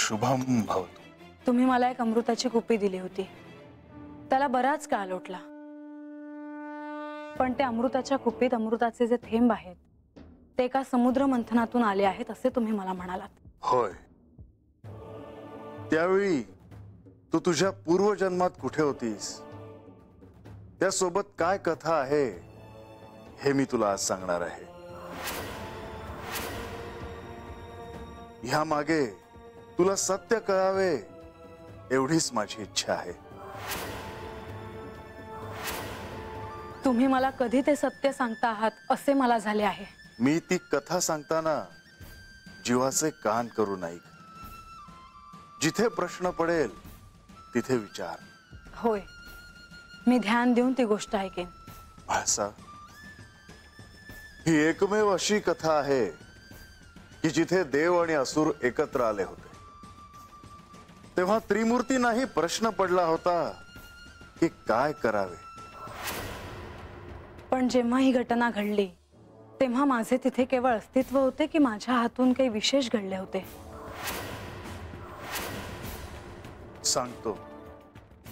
शुभम भवतु। तुम्ही मला एक अमृताची कुपी दिली होती, त्याला बराच काळ लोटला, पण त्या अमृताच्या कुपीत अमृताचे जे थेंब आहेत ते एका समुद्र मंथनातून आले आहेत असे तुम्ही मला म्हणालात। होय, त्यावेळी तू तुझ्या पूर्वजन्मात कुठे होतीस, त्यासोबत काय कथा आहे हे मी तुला आज सांगणार आहे। ह्या मागे तुला सत्य कळावे एवढीच माझी इच्छा आहे। तुम्ही मला कधी ते सत्य सांगता आहात असे मला झाले आहे। मी ती कथा सांगताना जीवाचे कान करून ऐक, जिथे प्रश्न पडेल तिथे विचार। होय, मी ध्यान देऊन ती गोष्ट ऐकेन। भासा, ही एकमेव अशी कथा आहे की जिथे देव आणि असुर एकत्र आले होते, तेव्हा त्रिमूर्तींनाही प्रश्न पडला होता की काय करावे। पण जेव्हा ही घटना घडली तेव्हा माझे तिथे केवळ अस्तित्व होते की माझ्या हातून काही विशेष घडले होते? सांगतो,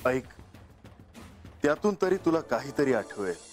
ऐक, त्यातून तरी तुला काहीतरी आठवेल।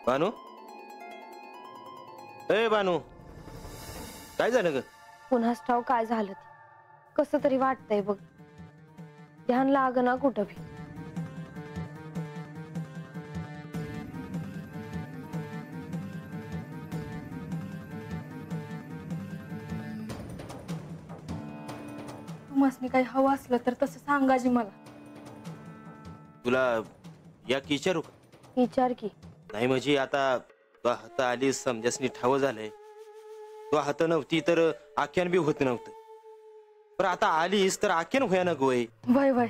बानू, ए बानू, काय झालं ग? पुन्हा ठाव काय झालं ते कसं तरी वाटतंय बघ, ध्यान लागना कुठं भी। तुम्हाला काही हवं असलं तर तसं सांगाजी मला। तुला या विचारू का? विचार की। नाही म्हणजे आता तो हात आली समजासनी ठाव झालंय, तो हात नव्हती तर आख्यान बी होत नव्हतं, पण आता आलीस तर आख्यान होया ना गोय। वय वय,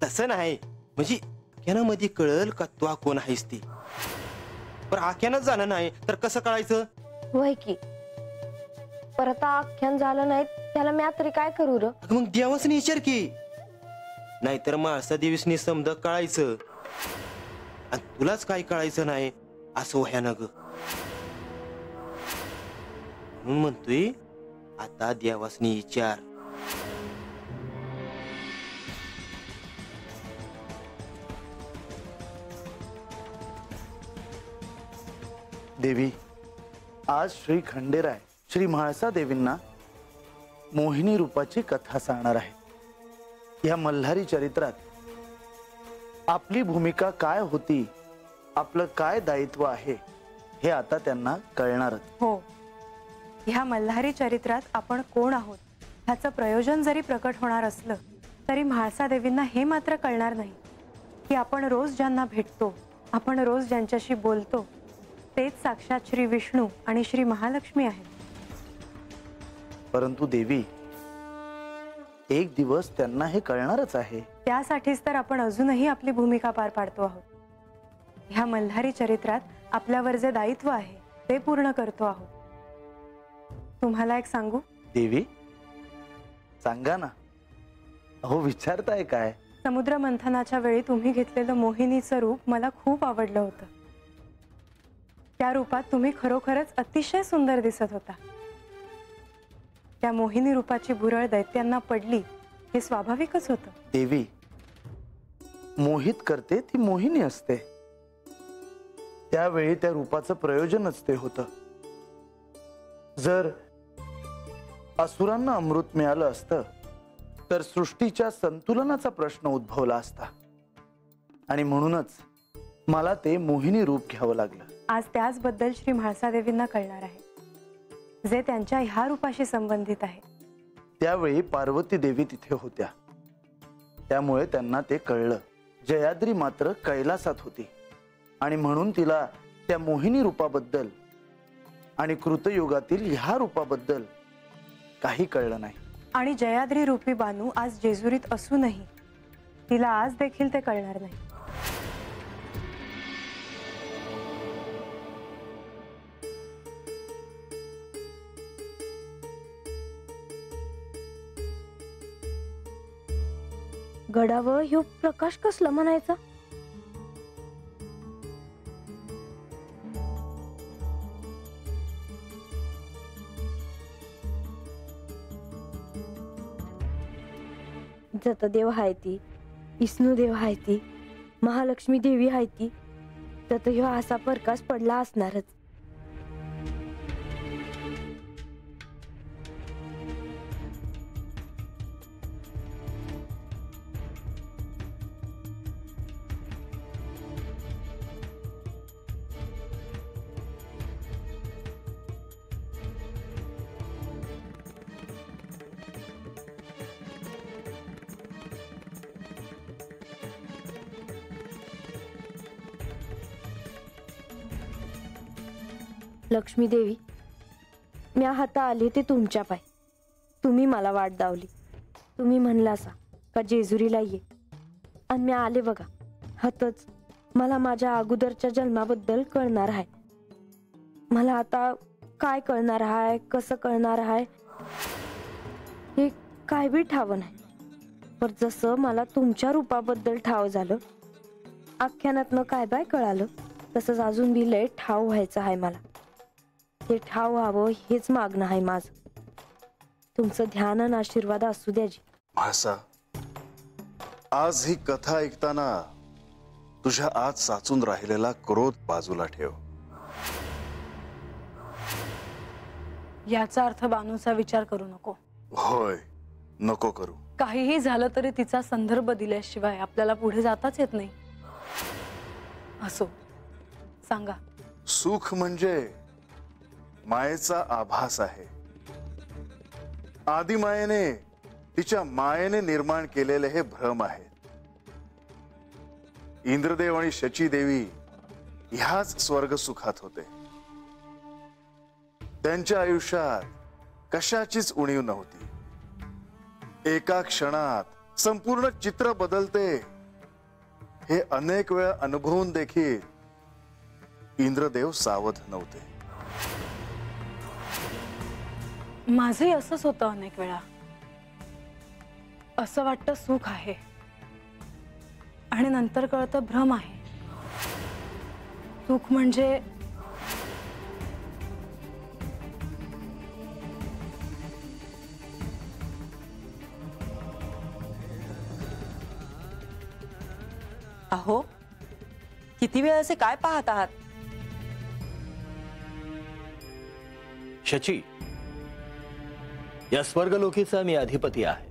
तसं नाही, म्हणजे आख्यानामध्ये कळल का तू कोण आहेस ती, पण आख्यानच झालं नाही तर कसं कळायचं? वय की, परत आख्यान झालं नाही त्याला मी तरी काय करू र? मग देवासनी विचार की, नाहीतर माळसा देवीसनी समज कळायचं आणि तुलाच काय कळायचं नाही असं व्हाया ना ग। म्हणून म्हणतोय आता देवासनी विचार। देवी, आज श्री खंडेराय श्री म्हाळसा देवींना मोहिनी रूपाची कथा सांगणार आहे। या मल्हारी चरित्रात आपली भूमिका काय होती, आपलं काय दायित्व आहे हे आता त्यांना कळणारच। हो, ह्या मल्हारी चरित्रात आपण कोण आहोत ह्याचं प्रयोजन जरी प्रकट होणार असलं तरी म्हाळसा देवींना हे मात्र कळणार नाही की आपण रोज ज्यांना भेटतो, आपण रोज ज्यांच्याशी बोलतो तेच साक्षात श्री विष्णू आणि श्री महालक्ष्मी आहेत। परंतु देवी, एक दिवस त्यांना हे कळणारच आहे। त्यासाठीच तर आपण अजूनही आपली भूमिका पार पाडतो आहोत। ह्या मल्हारी चरित्रात आपल्यावर जे दायित्व आहे ते पूर्ण करतो आहोत। तुम्हाला एक सांगू? देवी, सांगा ना। अहो, विचारताय काय? समुद्र मंथनाच्या वेळी तुम्ही घेतलेलं मोहिनीचं रूप मला खूप आवडलं होतं। त्या रूपात तुम्ही खरोखरच अतिशय सुंदर दिसत होता। त्या मोहिनी रूपाची भुरळ दैत्यांना पडली हे स्वाभाविकच होतं। देवी, मोहित करते ती मोहिनी असते, त्यावेळी त्या रूपाचं प्रयोजनच ते होतं। जर असुरांना अमृत मिळालं असतं तर सृष्टीच्या संतुलनाचा प्रश्न उद्भवला असता, आणि म्हणूनच मला ते मोहिनी रूप घ्यावं लागलं. आज त्याचबद्दल श्री म्हाळसादेवींना कळणार आहे, जे त्यांच्या ह्या रूपाशी संबंधित आहे. त्यावेळी पार्वती देवी तिथे होत्या, त्यामुळे त्यांना ते कळलं. जयाद्री मात्र कैलासात होती, आणि म्हणून तिला त्या मोहिनी रूपाबद्दल आणि कृतयुगातील ह्या रूपाबद्दल काही कळलं नाही. आणि जयाद्री रूपी बानू आज जेजुरीत असूनही तिला आज देखील ते कळणार नाही. गडावर ह्यो प्रकाश कसला म्हणायचा? जतदेव हाय ती, विष्णुदेव हाय ती, महालक्ष्मी देवी हाय ती, तर ह्यो असा प्रकाश पडला असणारच. लक्ष्मी देवी, मी आता आले ते तुमच्या पाय. तुम्ही मला वाट दावली. तुम्ही म्हणलासा का जेजुरीला ये, आणि मी आले बघा. हातच मला माझ्या अगोदरच्या जन्माबद्दल कळणार आहे. मला आता काय कळणार आहे, कसं कळणार आहे हे काय बी ठाव नाही. पण जसं मला तुमच्या रूपाबद्दल ठाव झालं, आख्यानातनं काय बाय कळालं, तसंच अजून बी लय ठाव व्हायचं आहे मला. ते ठाव व्हावं हेच मागणं आहे माझं. तुमचं ध्यान आणि आशीर्वाद असू द्या जी. म्हाळसा, आज ही कथा ऐकताना तुझ्या आत साचून राहिलेला क्रोध बाजूला ठेव. याचा अर्थ बानूचा विचार करू नको. होय, नको करू. काहीही झालं तरी तिचा संदर्भ दिल्याशिवाय आपल्याला पुढे जाताच येत नाही. असो, सांगा. सुख म्हणजे मायेचा आभास आहे. आदिमायेने तिच्या मायेने निर्माण केलेले हे भ्रम आहेत. इंद्रदेव आणि शची देवी ह्याच स्वर्ग सुखात होते. त्यांच्या आयुष्यात कशाचीच उणीव नव्हती. एका क्षणात संपूर्ण चित्र बदलते हे अनेक वेळा अनुभवून देखील इंद्रदेव सावध नव्हते. माझे असंच होतं अनेक वेळा. असं वाटतं सुख आहे, आणि नंतर कळतं भ्रम आहे. सुख म्हणजे अहो, किती वेळ असे काय पाहत आहात? शची, या स्वर्गलोकीचा मी अधिपती आहे.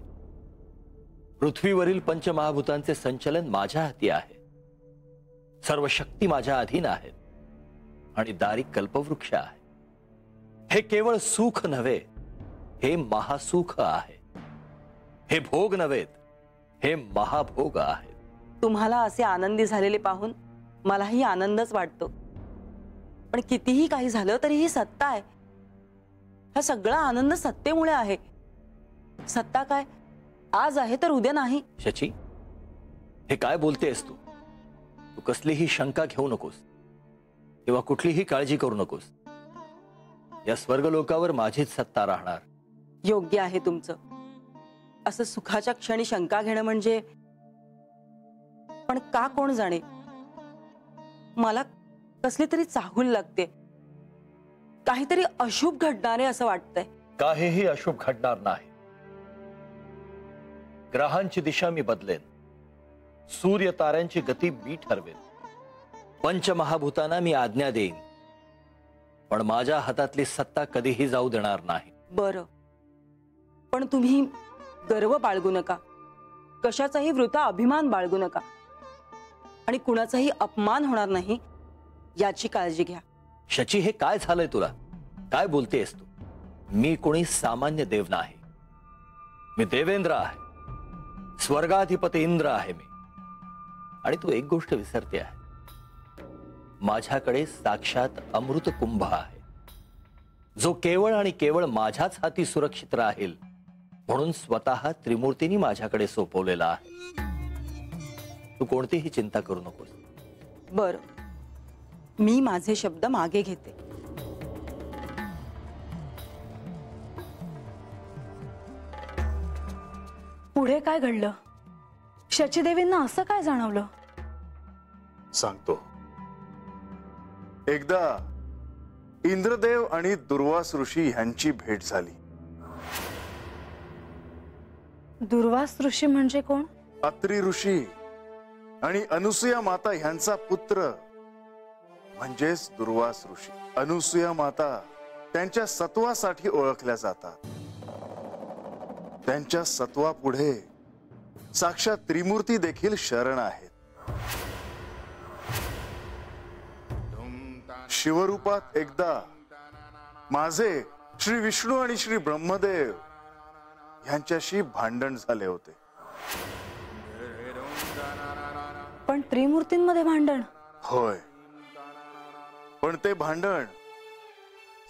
पृथ्वीवरील पंचमहाभूतांचे संचलन माझ्या हाती आहे. सर्व शक्ती माझ्या अधीन आहेत, आणि दारी कल्पवृक्ष आहे. हे केवळ सुख नव्हे, हे महासुख आहे. हे भोग नव्हेत, हे महाभोग आहेत. तुम्हाला असे आनंदी झालेले पाहून मलाही आनंदच वाटतो. पण कितीही काही झालं तरी ही सत्ता आहे. हा सगळा आनंद सत्तेमुळे आहे. सत्ता काय आज आहे तर उद्या नाही. शची, हे काय बोलतेस तू? तू कसलीही शंका घेऊ नकोस किंवा कुठलीही काळजी करू नकोस. या स्वर्गलोकावर माझीच सत्ता राहणार. योग्य आहे तुमचं. असं सुखाच्या क्षणी शंका घेणं म्हणजे, पण का कोण जाणे, मला कसली तरी चाहूल लागते. काहीतरी अशुभ घडणारे असं वाटतंय. काहीही अशुभ घडणार नाही. ग्रहांची दिशा मी बदलेन. सूर्य ताऱ्यांची गती मी ठरवेन. पंचमहाभूतांना मी आज्ञा देईन, पण माझ्या हातातली सत्ता कधीही जाऊ देणार नाही. बरं, पण तुम्ही गर्व बाळगू नका, कशाचाही वृथा अभिमान बाळगू नका आणि कुणाचाही अपमान होणार नाही याची काळजी घ्या. शची, हे काय झालंय तुला? काय बोलतेस तू? मी कोणी सामान्य देव नाही. मी देवेंद्र आहे, स्वर्गाधिपती इंद्र आहे मी. आणि तू एक गोष्ट विसरते आहे, माझ्याकडे साक्षात अमृत कुंभ आहे, जो केवळ आणि केवळ माझ्याच हाती सुरक्षित राहील म्हणून स्वतः त्रिमूर्तींनी माझ्याकडे सोपवलेला आहे. तू कोणतीही चिंता करू नकोस. बर, मी माझे शब्द मागे घेते. पुढे काय घडलं? शचीदेवींना असं काय जाणवलं? सांगतो. एकदा इंद्रदेव आणि दुर्वास ऋषी यांची भेट झाली. दुर्वास ऋषी म्हणजे कोण? अत्री ऋषी आणि अनुसूया माता यांचा पुत्र म्हणजेच दुर्वास ऋषी. अनुसूया माता त्यांच्या सत्वासाठी ओळखल्या जातात. त्यांच्या सत्वापुढे साक्षात त्रिमूर्ती देखील शरण आहेत. शिवरूपात एकदा माझे श्री विष्णू आणि श्री ब्रह्मदेव यांच्याशी भांडण झाले होते. पण त्रिमूर्तींमध्ये भांडण? होय, पण ते भांडण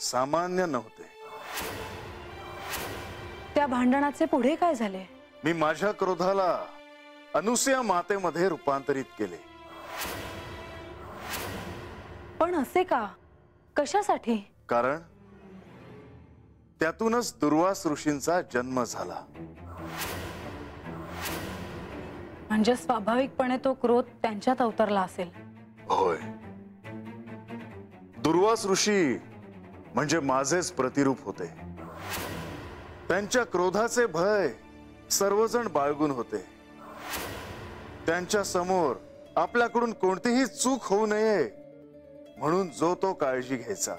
सामान्य नव्हते. त्या भांडणाचे पुढे काय झाले? मी माझ्या क्रोधाला अनुसूया मातेमध्ये रूपांतरित केले. पण असे का? कशासाठी? कारण त्यातूनच दुर्वास ऋषींचा जन्म झाला. म्हणजे स्वाभाविकपणे तो क्रोध त्यांच्यात अवतरला असेल. होय, दुर्वास ऋषी म्हणजे माझेच प्रतिरूप होते. त्यांच्या क्रोधाचे भय सर्वजण बाळगून होते. त्यांच्या समोर आपल्याकडून कोणतीही चूक होऊ नये म्हणून जो तो काळजी घ्यायचा.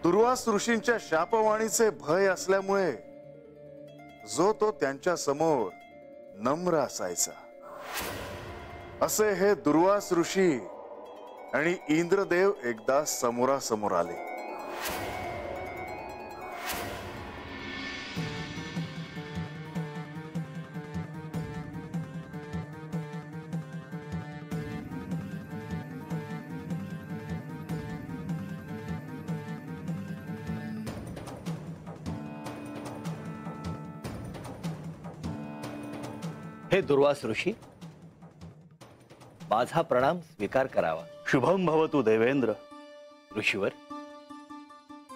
दुर्वास ऋषींच्या शापवाणीचे भय असल्यामुळे जो तो त्यांच्या समोर नम्र असायचा. असे हे दुर्वास ऋषी आणि इंद्रदेव एकदा समोरासमोर आले. हे दुर्वास ऋषी, माझा प्रणाम स्वीकार करावा. शुभम भवतु देवेंद्र. ऋषीवर,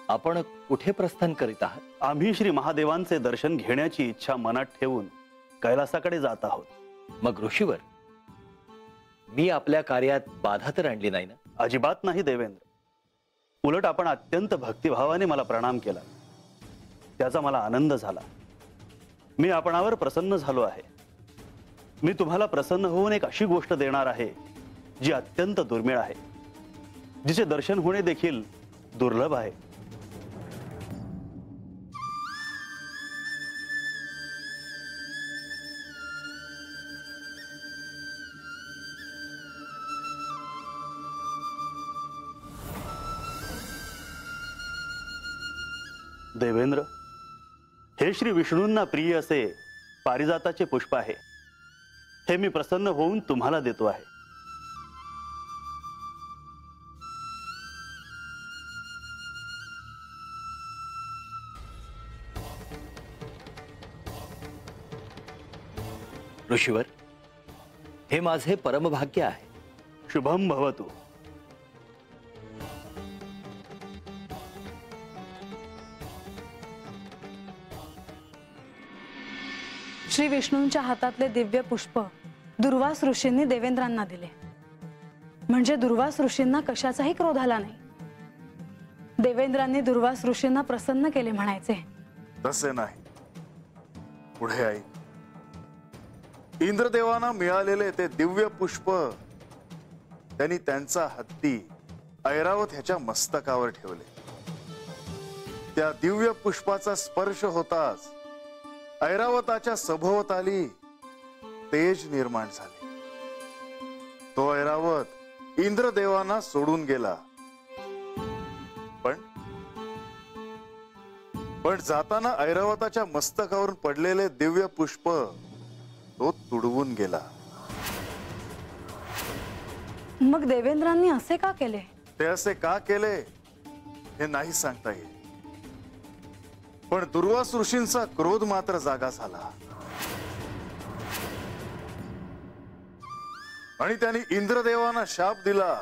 आपण कुठे प्रस्थान करीत आहात? आम्ही श्री महादेवांचे दर्शन घेण्याची इच्छा मनात ठेवून कैलासाकडे जात आहोत. मग ऋषीवर, मी आपल्या कार्यात बाधा तर आणली नाही ना? अजिबात नाही देवेंद्र. उलट आपण अत्यंत भक्तिभावाने मला प्रणाम केला, त्याचा मला आनंद झाला. मी आपणावर प्रसन्न झालो आहे. मी तुम्हाला प्रसन्न होऊन एक अशी गोष्ट देणार आहे जी अत्यंत दुर्मिळ आहे, जिचे दर्शन होणे देखील दुर्लभ आहे. देवेंद्र, हे श्री विष्णूंना प्रिय असे पारिजाताचे पुष्प आहे. हे मी प्रसन्न होऊन तुम्हाला देतो आहे. ऋषीवर, हे माझे परमभाग्य आहे. शुभम भवतु. श्री विष्णूंच्या हातातले दिव्य पुष्प दुर्वास ऋषींनी देवेंद्रांना दिले, म्हणजे दुर्वास ऋषींना कशाचाही क्रोध आला नाही. देवेंद्रांनी दुर्वास ऋषींना प्रसन्न केले म्हणायचे. तसे नाही. पुढे आई, इंद्रदेवांना मिळालेले ते दिव्य पुष्प त्यांनी त्यांचा हत्ती ऐरावत ह्याच्या मस्तकावर ठेवले. त्या दिव्य पुष्पाचा स्पर्श होताच ऐरावताच्या सभोवताली तेज निर्माण झाले. तो ऐरावत इंद्रदेवांना सोडून गेला. पण जाताना ऐरावताच्या मस्तकावरून पडलेले दिव्य पुष्प तो तुडवून गेला. मग देवेंद्रांनी असे का केले? ते असे का केले हे नाही सांगता येईल, पण दुर्वास ऋषींचा क्रोध मात्र जागा झाला आणि त्यांनी इंद्रदेवांना शाप दिला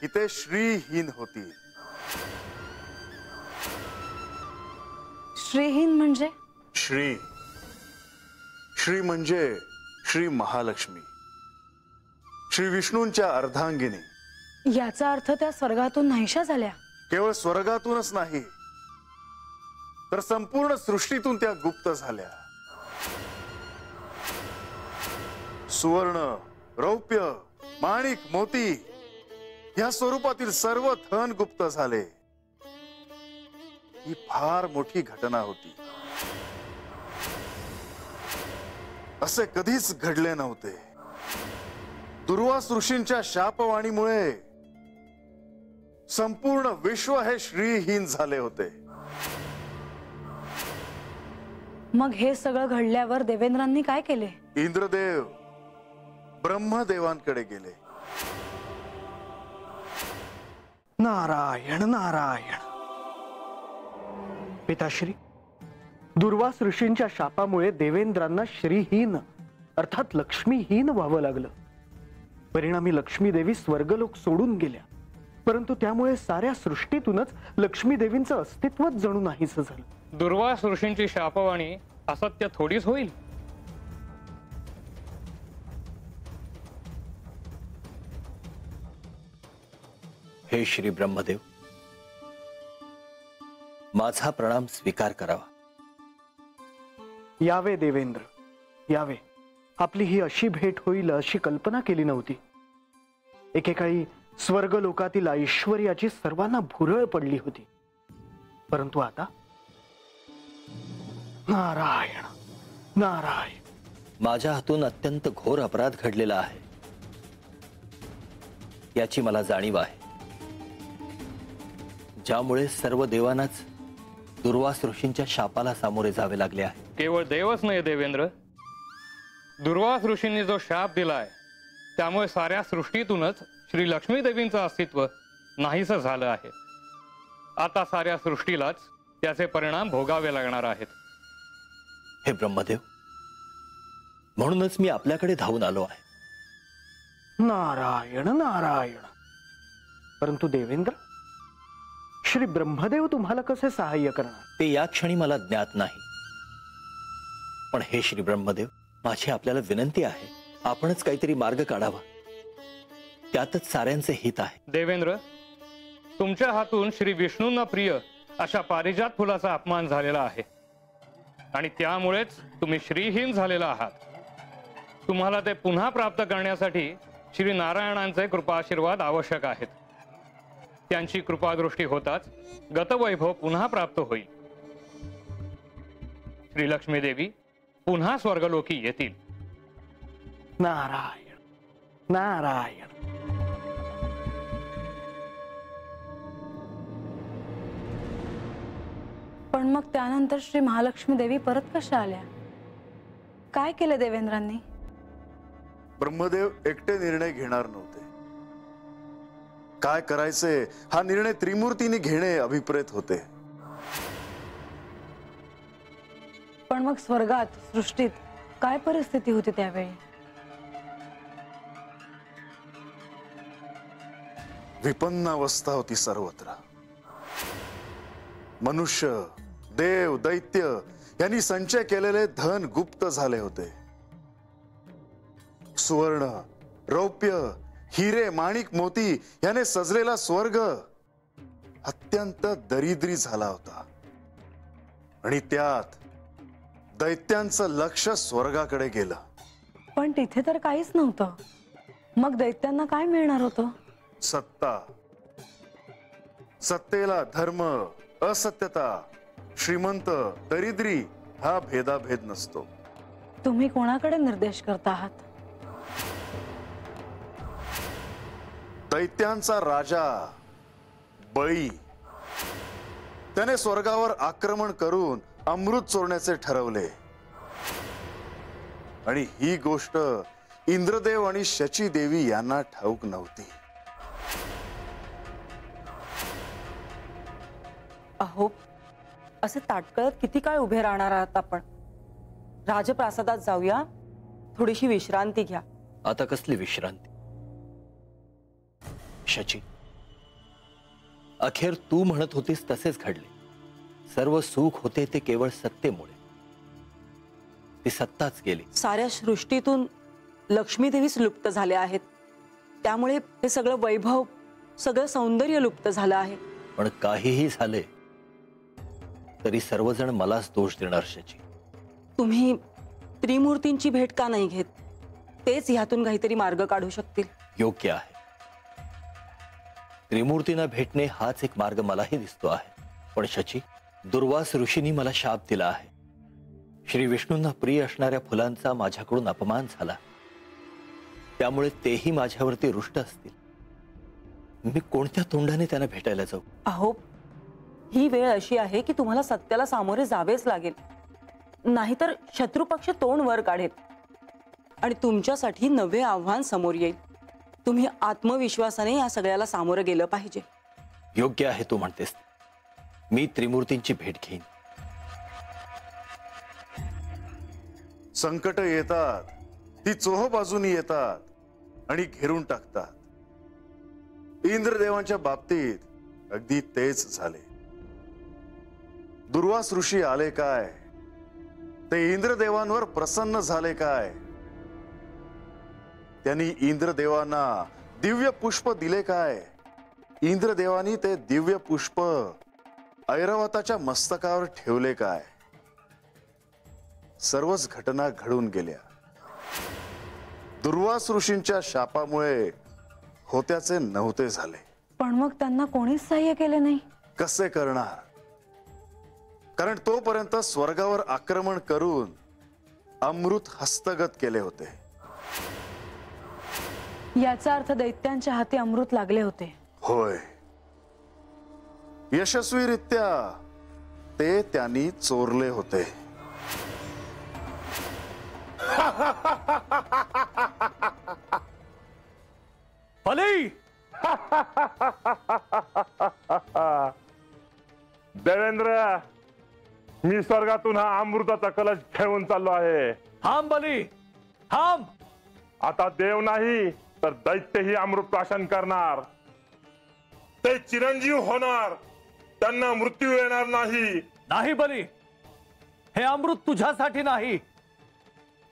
की ते श्रीहीन होतील. श्रीहीन म्हणजे? श्री श्री म्हणजे श्री महालक्ष्मी, श्री विष्णूंच्या अर्धांगिनी. याचा अर्थ त्या स्वर्गातून नाहीशा झाल्या? केवळ स्वर्गातूनच नाही तर संपूर्ण सृष्टीतून त्या गुप्त झाल्या. सुवर्ण, रौप्य, माणिक, मोती या स्वरूपातील सर्व धन गुप्त झाले. ही फार मोठी घटना होती. असे कधीच घडले नव्हते. दुर्वास ऋषींच्या शापवाणीमुळे संपूर्ण विश्व हे श्रीहीन झाले होते. मग हे सगळं घडल्यावर देवेंद्रांनी काय केले? इंद्रदेव ब्रह्मदेवांकडे गेले. नारायण नारायण. पिताश्री, दुर्वास ऋषींच्या शापामुळे देवेंद्रांना श्रीहीन अर्थात लक्ष्मीहीन व्हावं लागलं. परिणामी लक्ष्मी देवी स्वर्गलोक सोडून गेल्या. परंतु त्यामुळे साऱ्या सृष्टीतूनच लक्ष्मी देवींचं अस्तित्वच जणू नाहीसं झालं. दुर्वास ऋषींची शापवाणी असत्य थोडीच होईल. हे श्री ब्रह्मदेव, माझा प्रणाम स्वीकार करावा. यावे देवेंद्र, यावे. आपली ही अशी भेट होईल अशी कल्पना केली नव्हती. एकेकाळी स्वर्गलोकातील ऐश्वर्याची सर्वांना भुरळ पडली होती, परंतु आता नारायण नारायण. माझ्या हातून अत्यंत घोर अपराध घडलेला आहे याची मला जाणीव आहे, ज्यामुळे सर्व देवांनाच दुर्वास ऋषींच्या शापाला सामोरे जावे लागले आहे. केवळ देवच नाही देवेंद्र, दुर्वास ऋषींनी जो शाप दिलाय त्यामुळे साऱ्या सृष्टीतूनच श्री लक्ष्मी देवींचं अस्तित्व नाहीसं झालं आहे. आता साऱ्या सृष्टीलाच त्याचे परिणाम भोगावे लागणार आहेत. हे ब्रह्मदेव, म्हणूनच मी आपल्याकडे धावून आलो आहे. नारायण नारायण. परंतु देवेंद्र, श्री ब्रह्मदेव तुम्हाला कसे सहाय्य करणार? ते या क्षणी मला ज्ञात नाही. पण हे श्री ब्रह्मदेव, माझी आपल्याला विनंती आहे, आपणच काहीतरी मार्ग काढावा. त्यातच साऱ्यांचे हित आहे. देवेंद्र, तुमच्या हातून श्री विष्णूंना प्रिय अशा पारिजात फुलाचा अपमान झालेला आहे आणि त्यामुळेच तुम्ही श्रीहीन झालेला आहात. तुम्हाला ते पुन्हा प्राप्त करण्यासाठी श्री नारायणांचे कृपा आशीर्वाद आवश्यक आहेत. त्यांची कृपादृष्टी होताच गतवैभव पुन्हा प्राप्त होईल. श्री लक्ष्मी देवी पुन्हा स्वर्गलोकी येतील. नारायण नारायण. पण मग त्यानंतर श्री महालक्ष्मी देवी परत कशा आल्या? काय केले देवेंद्रांनी? ब्रह्मदेव एकटे निर्णय घेणार नव्हते. काय करायचे हा निर्णय त्रिमूर्तीने घेणे अभिप्रेत होते. पण मग स्वर्गात, सृष्टीत काय परिस्थिती होती त्यावेळी? विपन्न अवस्था होती सर्वत्र. मनुष्य, देव, दैत्य यांनी संचय केलेले धन गुप्त झाले होते. सुवर्ण, रौप्य, हिरे, माणिक, मोती याने सजलेला स्वर्ग अत्यंत दरिद्री झाला होता आणि त्यात दैत्यांचं लक्ष स्वर्गाकडे गेलं. पण तिथे तर काहीच नव्हतं. मग दैत्यांना काय मिळणार होतं? सत्ता. सत्तेला धर्म, असत्यता, श्रीमंत, दरिद्री हा भेदाभेद नसतो. तुम्ही कोणाकडे निर्देश करता आहात? दैत्यांचा राजा बळी, त्याने स्वर्गावर आक्रमण करून अमृत चोरण्याचे ठरवले. आणि ही गोष्ट इंद्रदेव आणि शची देवी यांना ठाऊक नव्हती. अहो, असे ताटकळत किती काळ उभे राहणार आहात आपण? राजप्रासादात जाऊया, थोडीशी विश्रांती घ्या. आता कसली विश्रांती? शची, अखेर तू म्हणत होतीस तसेच घडले. सर्व सुख होते ते केवळ सत्तेमुळे. ती सत्ताच गेली. साऱ्या सृष्टीतून लक्ष्मी देवीच लुप्त झाल्या आहेत. त्यामुळे हे सगळं वैभव, सगळं सौंदर्य लुप्त झालं आहे. पण काहीही झाले तरी सर्वजण मलाच दोष देणार. शची, तुम्ही त्रिमूर्तींची भेट का नाही घेत? तेच ह्यातून काहीतरी मार्ग काढू शकतील. योग्य आहे. त्रिमूर्तींना भेटणे हाच एक मार्ग मलाही दिसतो आहे. पण शची, दुर्वास ऋषींनी मला शाप दिला आहे. श्री विष्णूंना प्रिय असणाऱ्या फुलांचा माझ्याकडून अपमान झाला. त्यामुळे तेही माझ्यावरती रुष्ट असतील. मी कोणत्या तोंडाने त्यांना भेटायला जाऊ? अहो, ही वेळ अशी आहे की तुम्हाला सत्याला सामोरे जावेच लागेल. नाहीतर शत्रुपक्ष तोंड वर काढेल आणि तुमच्यासाठी नवे आव्हान समोर येईल. तुम्ही आत्मविश्वासाने या सगळ्याला सामोरं गेलं पाहिजे. योग्य आहे तू म्हणतेस. मी त्रिमूर्तींची भेट घेईन. संकट येतात, ती चोह बाजूनी येतात आणि घेरून टाकतात. इंद्रदेवांच्या बाबतीत अगदी तेच झाले. दुर्वास ऋषी आले काय, ते इंद्रदेवांवर प्रसन्न झाले काय? त्यांनी इंद्रदेवांना दिव्य पुष्प दिले काय? इंद्रदेवांनी ते दिव्य पुष्प ऐरावताच्या मस्तकावर ठेवले काय? सर्वच घटना घडून गेल्या. दुर्वास ऋषींच्या शापामुळे होत्याचे नव्हते झाले. पण मग त्यांना कोणीच सहाय्य केले नाही. कसे करणार? कारण तोपर्यंत स्वर्गावर आक्रमण करून अमृत हस्तगत केले होते. याचा अर्थ दैत्यांच्या हाती अमृत लागले होते. होय, यशस्वीरित्या ते त्यांनी चोरले होते. भले देवेंद्र, मी स्वर्गातून हा अमृताचा कलश घेऊन चाललो आहे. थांब बली, थांब. आता देव नाही तर दैत्यही अमृत प्राशन करणार. ते चिरंजीव होणार, त्यांना मृत्यू येणार नाही. नाही बली, हे अमृत तुझ्यासाठी नाही,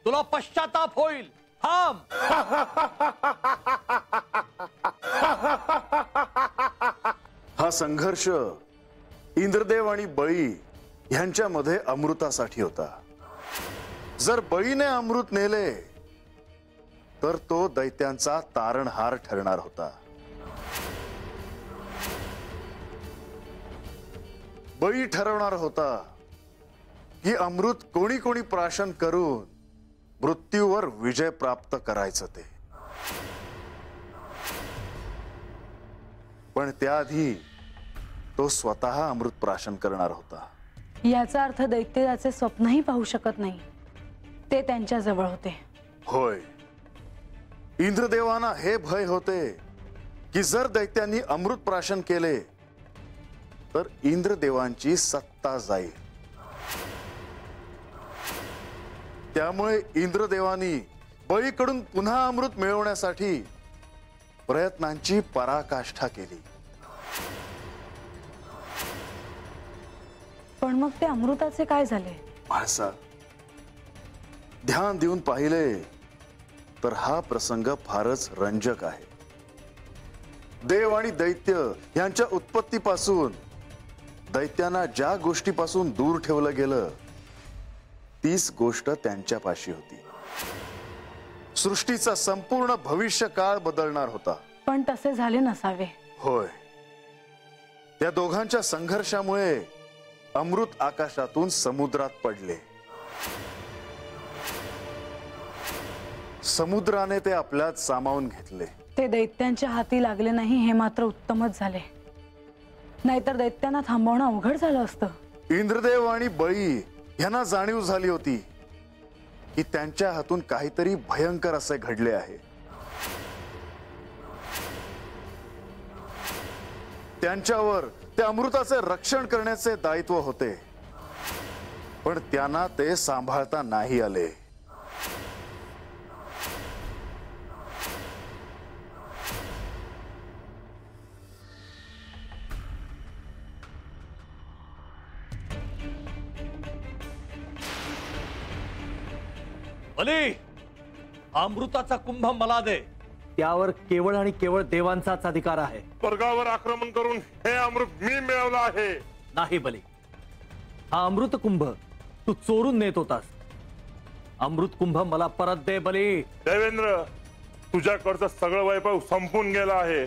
तुला पश्चाताप होईल. थांब. हा संघर्ष इंद्रदेव आणि बळी यांच्यामध्ये अमृतासाठी होता. जर बळीने अमृत नेले तर तो दैत्यांचा तारणहार ठरणार होता. बळी ठरवणार होता की अमृत कोणी कोणी प्राशन करून मृत्यूवर विजय प्राप्त करायचं ते. पण त्याआधी तो स्वतः अमृत प्राशन करणार होता. याचा अर्थ दैत्य त्याचे स्वप्नही पाहू शकत नाही. ते त्यांच्या जवळ होते. होय, इंद्रदेवांना हे भय होते की जर दैत्यांनी अमृत प्राशन केले तर इंद्रदेवांची सत्ता जाईल. त्यामुळे इंद्रदेवांनी बळीकडून पुन्हा अमृत मिळवण्यासाठी प्रयत्नांची पराकाष्ठा केली. पण मग ते अमृताचे काय झाले? माणसा, ध्यान देऊन पाहिले तर हा प्रसंग फारच रंजक आहे. देव आणि दैत्य यांच्या उत्पत्तीपासून दैत्यांना ज्या गोष्टीपासून दूर ठेवलं गेलं तीच गोष्ट त्यांच्यापाशी होती. सृष्टीचा संपूर्ण भविष्य काळ बदलणार होता. पण तसे झाले नसावे. होय, या दोघांच्या संघर्षामुळे अमृत आकाशातून समुद्रात पडले. समुद्राने ते आपल्यात सामावून घेतले. ते दैत्यांच्या हाती लागले नाही हे मात्र उत्तमच झाले, नाहीतर दैत्यांना थांबवणं अवघड झालं असतं. इंद्रदेव आणि बळी यांना जाणीव झाली होती की त्यांच्या हातून काहीतरी भयंकर असे घडले आहे. त्यांच्यावर त्या अमृताचे रक्षण करण्याचे दायित्व होते, पण त्यांना ते सांभाळता नाही आले. बली, अमृताचा कुंभ मला दे. त्यावर केवळ आणि केवळ देवांचाच अधिकार आहे. स्वर्गावर आक्रमण करून हे अमृत मी मिळवलं आहे. नाही बली, हा अमृत कुंभ तू चोरून नेत होतास. अमृत कुंभ मला परत दे बली. देवेंद्र, तुझ्याकडचं सगळं वैभव संपून गेलं आहे.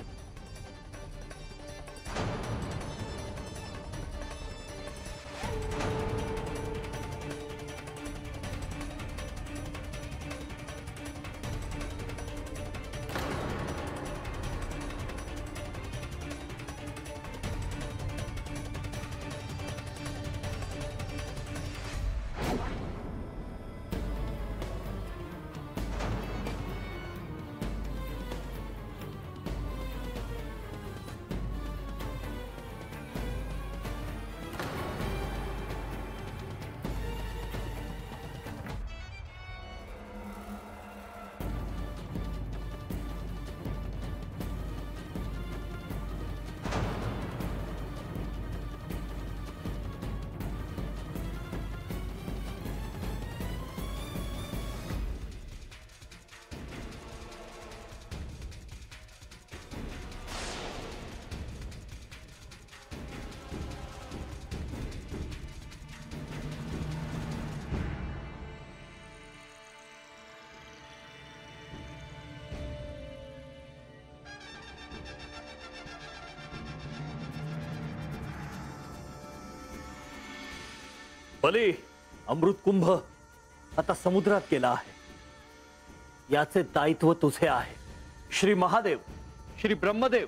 बली, अमृत कुंभ आता समुद्रात गेला आहे. याचे दायित्व तुझे आहे. श्री महादेव, श्री ब्रह्मदेव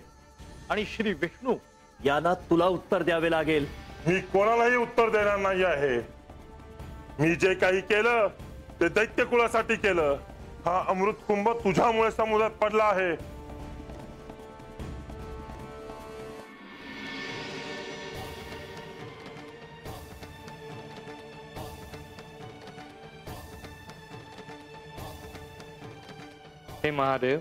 आणि श्री विष्णू यांना तुला उत्तर द्यावे लागेल. मी कोणालाही उत्तर देणार नाही आहे. मी जे काही केलं ते दैत्य कुळासाठी केलं. हा अमृत कुंभ तुझ्यामुळे समुद्रात पडला आहे. हे महादेव,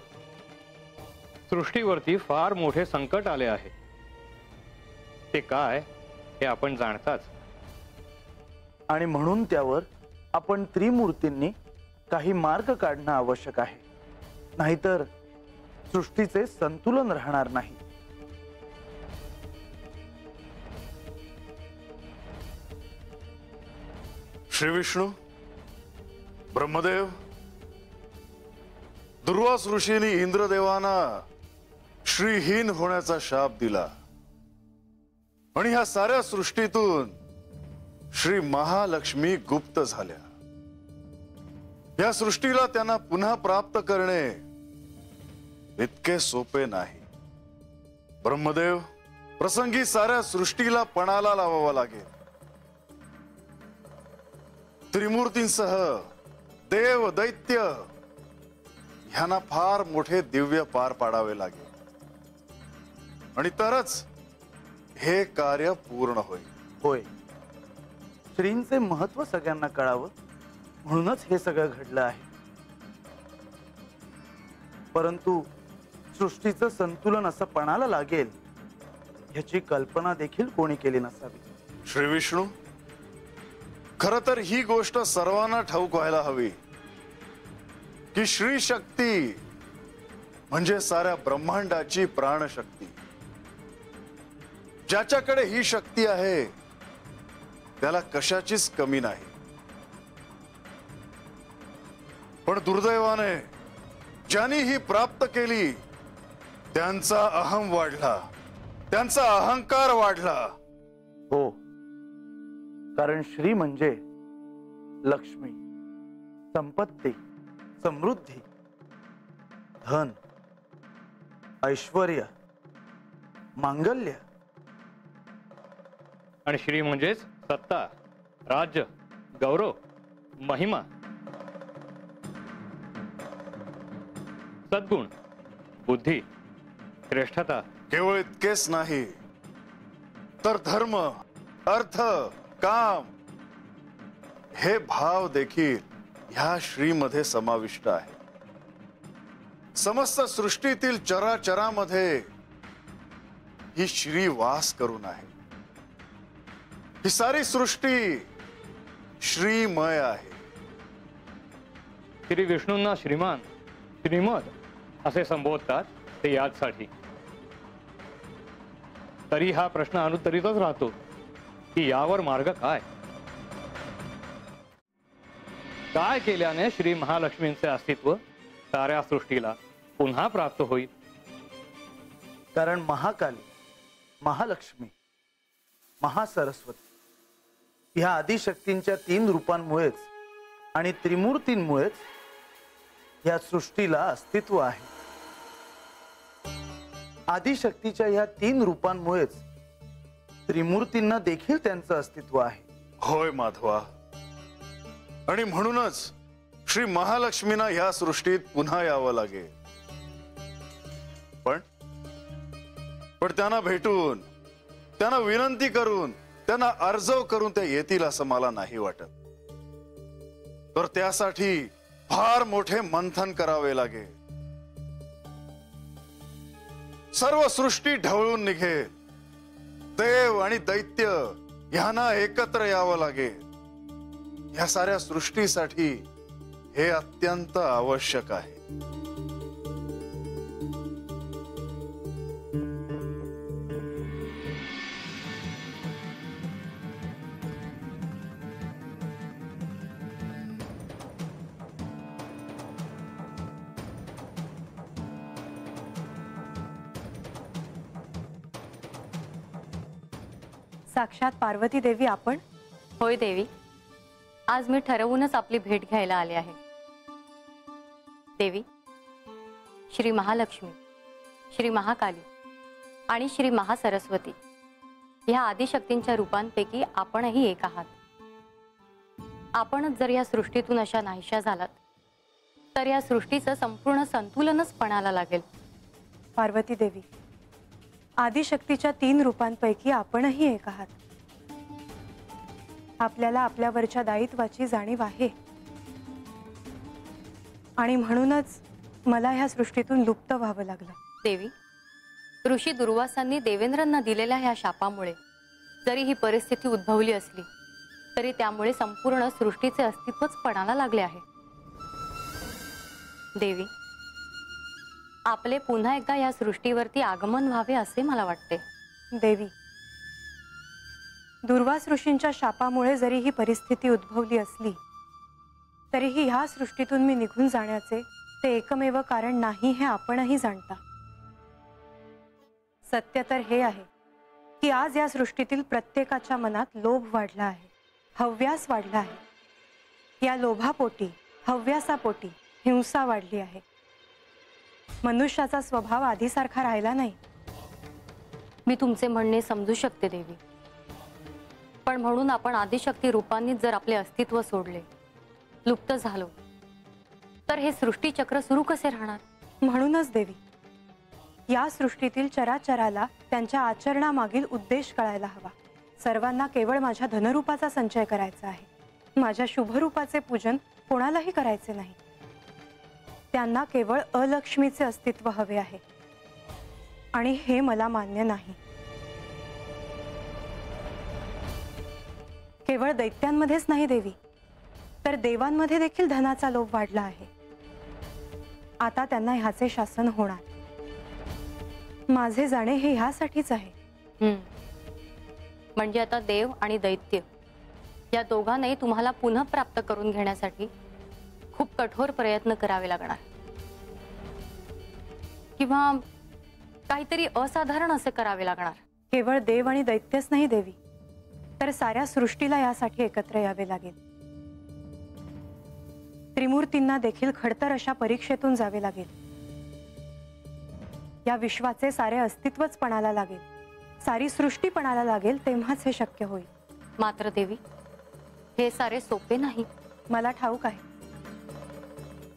सृष्टीवरती फार मोठे संकट आले आहे. ते काय हे आपण जाणताच. आणि म्हणून त्यावर आपण त्रिमूर्तींनी काही मार्ग काढणं आवश्यक आहे, नाहीतर सृष्टीचे संतुलन राहणार नाही. श्री विष्णू, ब्रह्मदेव, दुर्वास ऋषींनी इंद्रदेवांना श्रीहीन होण्याचा शाप दिला आणि ह्या साऱ्या सृष्टीतून श्री महालक्ष्मी गुप्त झाल्या. या सृष्टीला त्यांना पुन्हा प्राप्त करणे इतके सोपे नाही. ब्रह्मदेव, प्रसंगी साऱ्या सृष्टीला पणाला लावावा लागेल. त्रिमूर्तींसह देव, दैत्य ह्यांना फार मोठे दिव्य पार पाडावे लागेल आणि तरच हे कार्य पूर्ण होईल. होय, श्रींचे महत्व सगळ्यांना कळावं म्हणूनच हे सगळं घडलं आहे. परंतु सृष्टीचं संतुलन असं पणाला लागेल ह्याची कल्पना देखील कोणी केली नसावी. श्री विष्णू, खर तर ही गोष्ट सर्वांना ठाऊक व्हायला हवी की श्री शक्ती म्हणजे साऱ्या ब्रह्मांडाची प्राणशक्ती. ज्याच्याकडे ही शक्ती आहे त्याला कशाचीच कमी नाही. पण दुर्दैवाने ज्यांनी ही प्राप्त केली त्यांचा अहम वाढला त्यांचा अहंकार वाढला. हो, कारण श्री म्हणजे लक्ष्मी, संपत्ती, समृद्धी, धन, ऐश्वर्य, मांगल्य. आणि श्री म्हणजेच सत्ता, राज्य, गौरव, महिमा, सद्गुण, बुद्धी, श्रेष्ठता. केवळ इतकेच नाही तर धर्म, अर्थ, काम हे भाव देखील ह्या श्रीमध्ये समाविष्ट आहे. समस्त सृष्टीतील चराचरामध्ये ही श्री वास करून आहे. ही सारी सृष्टी श्रीमय आहे. श्री विष्णूंना श्रीमान, श्रीमद असे संबोधतात ते याचसाठी. तरी हा प्रश्न अनुत्तरितच राहतो की यावर मार्ग काय? काय केल्याने श्री महालक्ष्मींचे अस्तित्व साऱ्या सृष्टीला पुन्हा प्राप्त होईल? कारण महाकाली, महालक्ष्मी, महासरस्वती ह्या आदिशक्तींच्या 3 रूपांमुळेच आणि त्रिमूर्तींमुळेच या सृष्टीला अस्तित्व आहे. आदिशक्तीच्या ह्या 3 रूपांमुळेच त्रिमूर्तींना देखील त्यांचं अस्तित्व आहे. होय माधवा, आणि म्हणूनच श्री महालक्ष्मींना ह्या सृष्टीत पुन्हा यावं लागेल. पण त्यांना भेटून, त्यांना विनंती करून, त्यांना अर्जव करून त्या येतील असं मला नाही वाटत. तर त्यासाठी फार मोठे मंथन करावे लागेल. सर्व सृष्टी ढवळून निघेल. देव आणि दैत्य ह्यांना एकत्र यावं लागेल. या साऱ्या सृष्टीसाठी हे अत्यंत आवश्यक आहे. साक्षात पार्वती देवी आपण? होय देवी, आज मी ठरवूनच आपली भेट घ्यायला आले आहे. देवी, श्री महालक्ष्मी, श्री महाकाली आणि श्री महासरस्वती ह्या आदिशक्तींच्या रूपांपैकी आपणही एक आहात. आपणच जर या सृष्टीतून अशा नाहीशा झालात तर या सृष्टीचं संपूर्ण संतुलनच पणाला लागेल. पार्वती देवी, आदिशक्तीच्या 3 रूपांपैकी आपणही एक आहात. आपल्याला आपल्यावरच्या दायित्वाची जाणीव आहे आणि म्हणूनच मला ह्या सृष्टीतून लुप्त व्हावं लागलं. देवी, ऋषी दुर्वासांनी देवेंद्रांना दिलेल्या ह्या शापामुळे जरी ही परिस्थिती उद्भवली असली तरी त्यामुळे संपूर्ण सृष्टीचे अस्तित्वच पणाला लागले आहे. देवी, आपले पुन्हा एकदा या सृष्टीवरती आगमन व्हावे असे मला वाटते. देवी, दुर्वास ऋषींच्या शापामुळे जरी ही परिस्थिती उद्भवली असली तरीही ह्या सृष्टीतून मी निघून जाण्याचे ते एकमेव कारण नाही हे आपणही जाणता. सत्य तर हे आहे की आज या सृष्टीतील प्रत्येकाच्या मनात लोभ वाढला आहे, हव्यास वाढला आहे. या लोभापोटी, हव्यासापोटी हिंसा वाढली आहे. मनुष्याचा स्वभाव आधीसारखा राहिला नाही. मी तुमचे म्हणणे समजू शकते देवी, पण म्हणून आपण आदिशक्ती रूपांनीच जर आपले अस्तित्व सोडले, लुप्त झालो तर हे सृष्टीचक्र सुरू कसे राहणार? म्हणूनच देवी, या सृष्टीतील चराचराला त्यांच्या आचरणामागील उद्देश कळायला हवा. सर्वांना केवळ माझ्या धनरूपाचा संचय करायचा आहे. माझ्या शुभरूपाचे पूजन कोणालाही करायचे नाही. त्यांना केवळ अलक्ष्मीचे अस्तित्व हवे आहे आणि हे मला मान्य नाही. केवळ दैत्यांमध्येच नाही देवी, तर देवांमध्ये देखील धनाचा लोभ वाढला आहे. आता त्यांना ह्याचे शासन होणार. माझे जाणे हे ह्यासाठीच आहे. म्हणजे आता देव आणि दैत्य या दोघांनाही तुम्हाला पुन्हा प्राप्त करून घेण्यासाठी खूप कठोर प्रयत्न करावे लागणार, किंवा काहीतरी असाधारण असे करावे लागणार. केवळ देव आणि दैत्यच नाही देवी, तर साऱ्या सृष्टीला यासाठी एकत्र यावे लागेल. त्रिमूर्तींना देखील खडतर अशा परीक्षेतून जावे लागेल. या विश्वाचे सारे अस्तित्वच पणाला लागेल, सारी सृष्टी पणाला लागेल, तेव्हाच हे शक्य होईल. मात्र देवी, हे सारे सोपे नाही. मला ठाऊक आहे,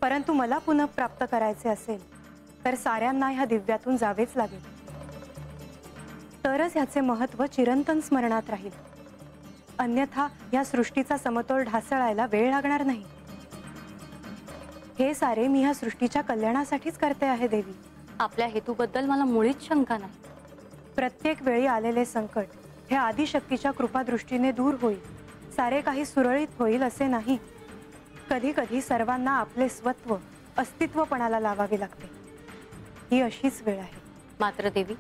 परंतु मला पुन्हा प्राप्त करायचे असेल तर साऱ्यांना ह्या दिव्यातून जावेच लागेल. तरच ह्याचे महत्व चिरंतन स्मरणात राहील. अन्यथा या सृष्टीचा समतोल ढासळायला वेळ लागणार नाही. हे सारे मी ह्या सृष्टीच्या कल्याणासाठीच करते आहे देवी. आपल्या हेतूबद्दल मला मुळीच शंका नाही. प्रत्येक वेळी आलेले संकट हे आदिशक्तीच्या कृपादृष्टीने दूर होईल, सारे काही सुरळीत होईल असे नाही. कधी कधी सर्वांना आपले स्वत्व अस्तित्वपणाला लावावे लागते. ही अशीच वेळ आहे. मात्र देवी,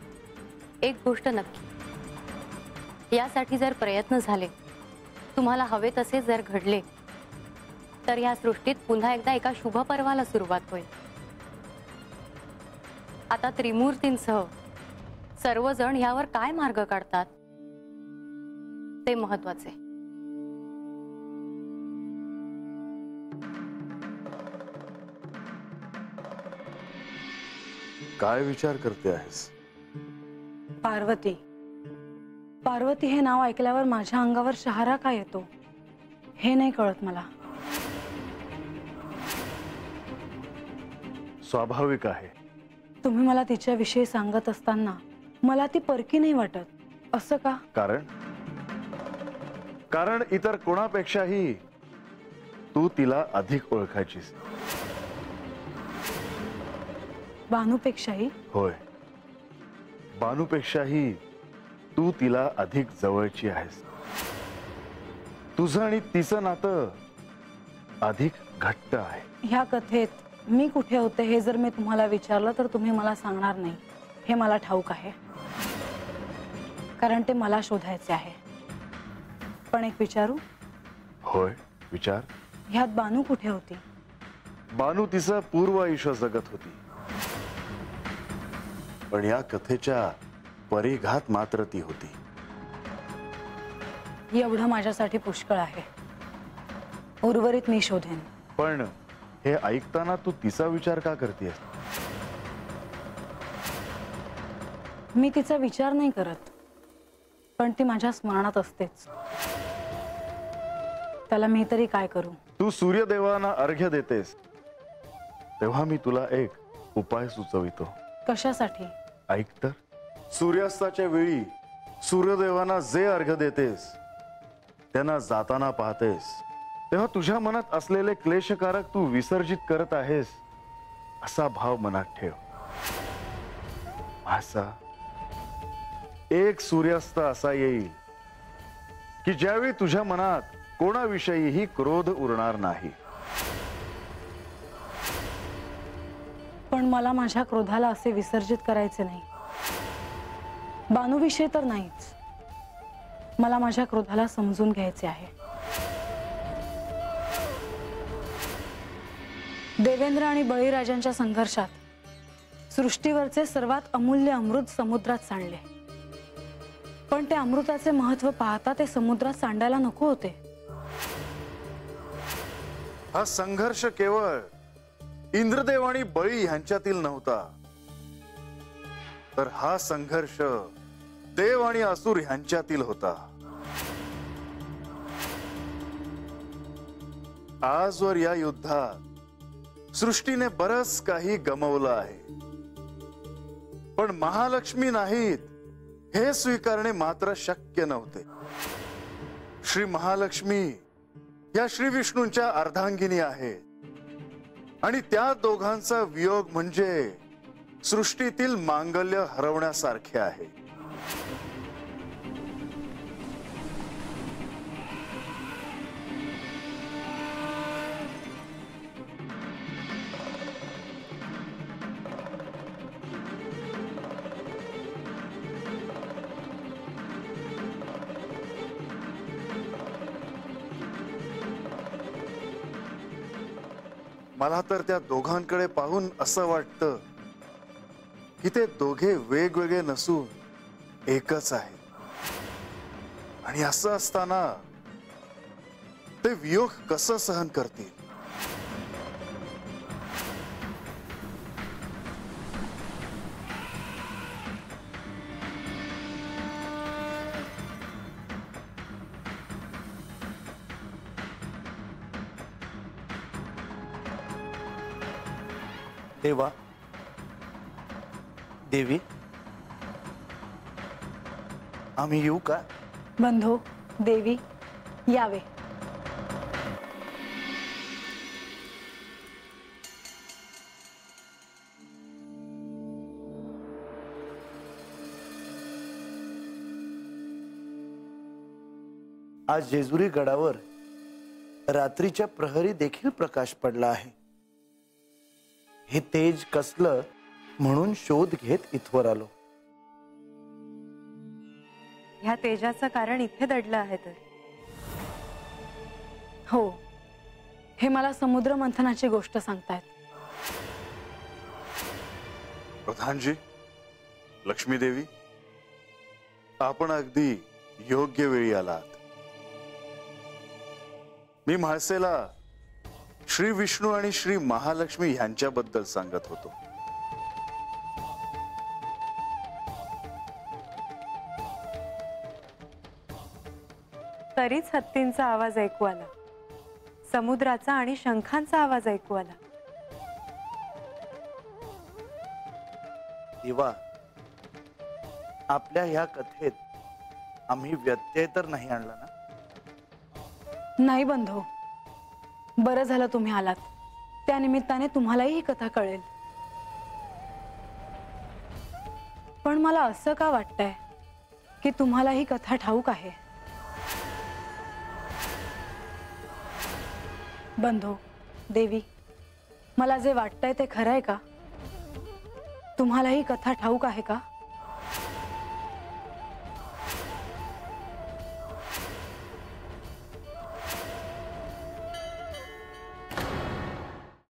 एक गोष्ट नक्की, यासाठी जर प्रयत्न झाले, तुम्हाला हवे तसे जर घडले, तर या सृष्टीत पुन्हा एकदा एका शुभ पर्वाला सुरुवात होईल. आता त्रिमूर्तींसह सर्वजण यावर काय मार्ग काढतात ते महत्वाचे. काय विचार करते आहेस? पार्वती. पार्वती हे नाव ऐकल्यावर माझ्या अंगावर शहारा का येतो हे नाही कळत मला. स्वाभाविक आहे. तुम्ही मला तिच्याविषयी सांगत असताना मला ती परकी नाही वाटत. असं का? कारण इतर कोणापेक्षाही तू तिला अधिक ओळखायचीस. बानूपेक्षाही? होय, बानूपेक्षाही तू तिला अधिक जवळची आहेस. तुझं आणि तिचं नातं अधिक घट्ट आहे. ह्या कथेत मी कुठे होते हे जर मी तुम्हाला विचारलं तर तुम्ही मला सांगणार नाही, हे मला ठाऊक आहे. कारण ते मला शोधायचे आहे. पण एक विचारू? होय, विचार. ह्यात बानू कुठे होती? बानू तिचं पूर्व आयुष्य जगत होती, पण या कथेच्या परिघात मात्र ती होती. एवढं माझ्यासाठी पुष्कळ आहे. उर्वरित मी शोधेन. पण हे ऐकताना तू तिचा विचार का करतेस? मी तिचा विचार नाही करत, पण ती माझ्या स्मरणात असतेच. त्याला मी तरी काय करू? तू सूर्यदेवांना अर्घ्य देतेस, तेव्हा मी तुला एक उपाय सुचवितो. कशासाठी? ऐक तर. सूर्यास्ताच्या वेळी सूर्यदेवांना जे अर्घ्य देतेस, त्यांना जाताना पाहतेस, तेव्हा तुझ्या मनात असलेले क्लेशकारक तू विसर्जित करत आहेस असा भाव मनात ठेव. असा एक सूर्यास्त असा येईल की ज्यावेळी तुझ्या मनात कोणाविषयीही क्रोध उरणार नाही. पण मला माझ्या क्रोधाला असे विसर्जित करायचे नाही. बानूविषयी तर नाहीच. मला माझ्या क्रोधाला समजून घ्यायचे आहे. देवेंद्र आणि बळीराजांच्या संघर्षात सृष्टीवरचे सर्वात अमूल्य अमृत समुद्रात सांडले. पण ते अमृताचे महत्व पाहता ते समुद्रात सांडायला नको होते. हा संघर्ष केवळ इंद्रदेव आणि बळी यांच्यातील नव्हता, तर हा संघर्ष देव आणि असुर यांच्यातील होता. आजवर या युद्धात सृष्टीने बरंच काही गमावलं आहे, पण महालक्ष्मी नाहीत हे स्वीकारणे मात्र शक्य नव्हते. श्री महालक्ष्मी या श्री विष्णूंच्या अर्धांगिनी आहेत आणि त्या दोघांचा वियोग म्हणजे सृष्टीतील मांगल्य हरवण्यासारखे आहे. मला तर त्या दोघांकडे पाहून असं वाटतं की ते दोघे वेगवेगळे नसून एकच आहेत. आणि असं असताना ते वियोग कसं सहन करतील? देवा, देवी, आम्ही येऊ का? बंधू, देवी, यावे. आज जेजुरी गडावर रात्रीच्या प्रहरी देखील प्रकाश पडला आहे. हे तेज कसलं म्हणून शोध घेत इथवर आलो. ह्या तेजाचं कारण इथे दडलं आहे तर. हो, हे मला समुद्र मंथनाची गोष्ट सांगतायत. प्रधानजी, लक्ष्मी देवी, आपण अगदी योग्य वेळी आलात. मी म्हाळसेला श्री विष्णू आणि श्री महालक्ष्मी यांच्याबद्दल सांगत होतो. तरीच हत्तींचा आवाज ऐकू आला, समुद्राचा आणि शंखांचा आवाज ऐकू आला. देवा, आपल्या ह्या कथेत आम्ही व्यत्यय तर नाही आणला ना? नाही बंधू, बरं झालं तुम्ही आलात. त्या निमित्ताने तुम्हालाही ही कथा कळेल. पण मला असं का वाटतंय की तुम्हाला ही कथा ठाऊक आहे? बंधू, देवी, मला जे वाटतंय ते खरं आहे का? तुम्हाला ही कथा ठाऊक आहे का?